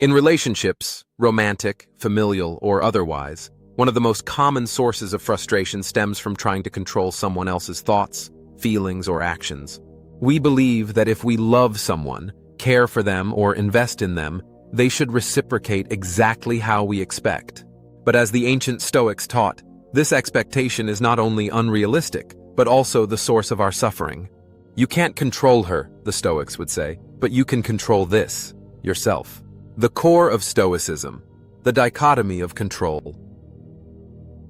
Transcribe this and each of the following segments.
In relationships, romantic, familial, or otherwise, one of the most common sources of frustration stems from trying to control someone else's thoughts, feelings, or actions. We believe that if we love someone, care for them, or invest in them, they should reciprocate exactly how we expect. But as the ancient Stoics taught, this expectation is not only unrealistic, but also the source of our suffering. You can't control her, the Stoics would say, but you can control this, yourself. The core of Stoicism, the dichotomy of control.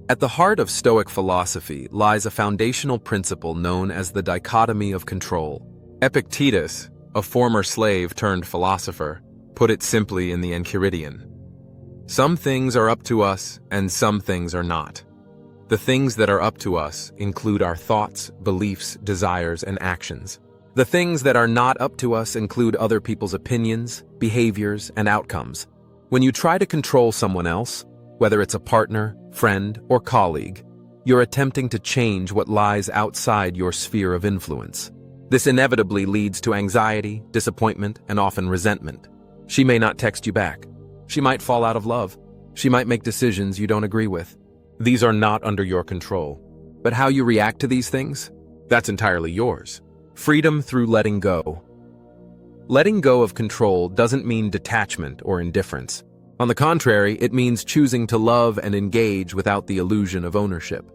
At the heart of Stoic philosophy lies a foundational principle known as the dichotomy of control. Epictetus, a former slave turned philosopher, put it simply in the Enchiridion. Some things are up to us and some things are not. The things that are up to us include our thoughts, beliefs, desires, and actions. The things that are not up to us include other people's opinions, behaviors, and outcomes. When you try to control someone else, whether it's a partner, friend, or colleague, you're attempting to change what lies outside your sphere of influence. This inevitably leads to anxiety, disappointment, and often resentment. She may not text you back. She might fall out of love. She might make decisions you don't agree with. These are not under your control. But how you react to these things? That's entirely yours. Freedom through letting go. Letting go of control doesn't mean detachment or indifference. On the contrary, it means choosing to love and engage without the illusion of ownership.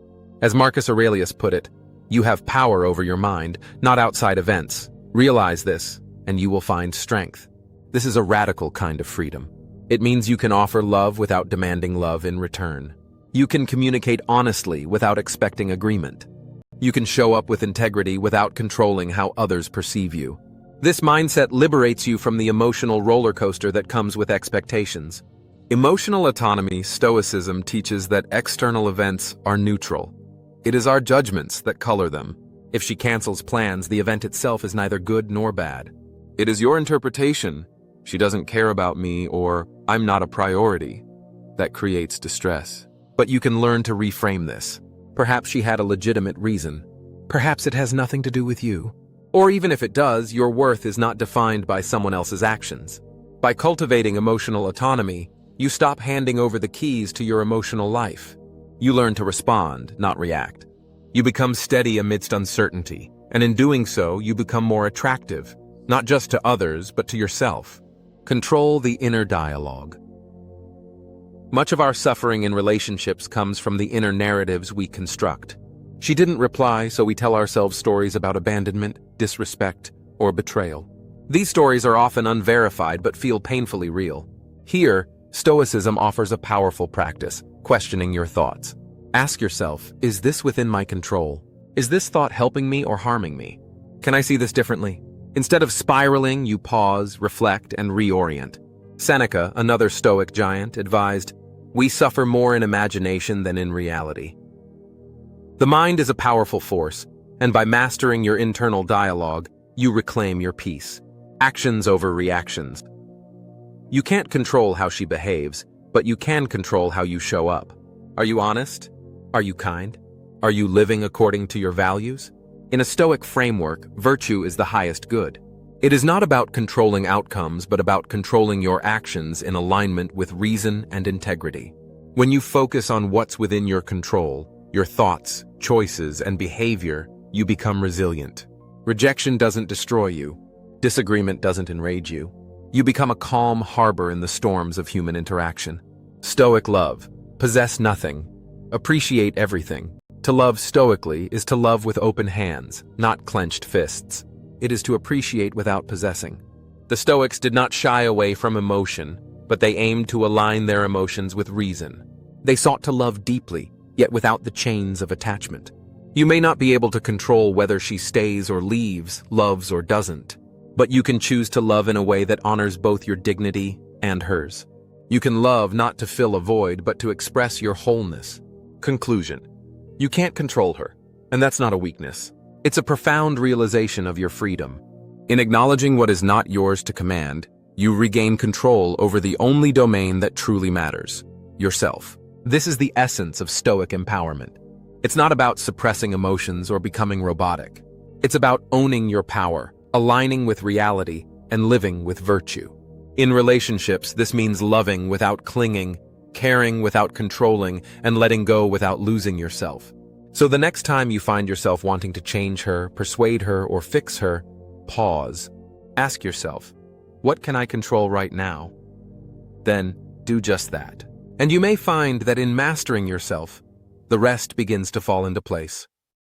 As Marcus Aurelius put it, you have power over your mind, not outside events. Realize this, and you will find strength. This is a radical kind of freedom. It means you can offer love without demanding love in return. You can communicate honestly without expecting agreement. You can show up with integrity without controlling how others perceive you. This mindset liberates you from the emotional roller coaster that comes with expectations. Emotional autonomy, Stoicism teaches that external events are neutral. It is our judgments that color them. If she cancels plans, the event itself is neither good nor bad. It is your interpretation, she doesn't care about me, or I'm not a priority, that creates distress. But you can learn to reframe this. Perhaps she had a legitimate reason. Perhaps it has nothing to do with you. Or even if it does, your worth is not defined by someone else's actions. By cultivating emotional autonomy, you stop handing over the keys to your emotional life. You learn to respond, not react. You become steady amidst uncertainty, and in doing so, you become more attractive, not just to others, but to yourself. Control the inner dialogue. Much of our suffering in relationships comes from the inner narratives we construct. She didn't reply, so we tell ourselves stories about abandonment, disrespect, or betrayal. These stories are often unverified but feel painfully real. Here, Stoicism offers a powerful practice, questioning your thoughts. Ask yourself, is this within my control? Is this thought helping me or harming me? Can I see this differently? Instead of spiraling, you pause, reflect, and reorient. Seneca, another Stoic giant, advised, "We suffer more in imagination than in reality." The mind is a powerful force, and by mastering your internal dialogue, you reclaim your peace. Actions over reactions. You can't control how she behaves, but you can control how you show up. Are you honest? Are you kind? Are you living according to your values? In a Stoic framework, virtue is the highest good. It is not about controlling outcomes, but about controlling your actions in alignment with reason and integrity. When you focus on what's within your control, your thoughts, choices, and behavior, you become resilient. Rejection doesn't destroy you. Disagreement doesn't enrage you. You become a calm harbor in the storms of human interaction. Stoic love. Possess nothing. Appreciate everything. To love stoically is to love with open hands, not clenched fists. It is to appreciate without possessing. The Stoics did not shy away from emotion, but they aimed to align their emotions with reason. They sought to love deeply, yet without the chains of attachment. You may not be able to control whether she stays or leaves, loves or doesn't, but you can choose to love in a way that honors both your dignity and hers. You can love not to fill a void, but to express your wholeness. Conclusion. You can't control her, and that's not a weakness. It's a profound realization of your freedom. In acknowledging what is not yours to command, you regain control over the only domain that truly matters, yourself. This is the essence of Stoic empowerment. It's not about suppressing emotions or becoming robotic. It's about owning your power, aligning with reality, and living with virtue. In relationships, this means loving without clinging, caring without controlling, and letting go without losing yourself. So the next time you find yourself wanting to change her, persuade her, or fix her, pause. Ask yourself, what can I control right now? Then do just that. And you may find that in mastering yourself, the rest begins to fall into place.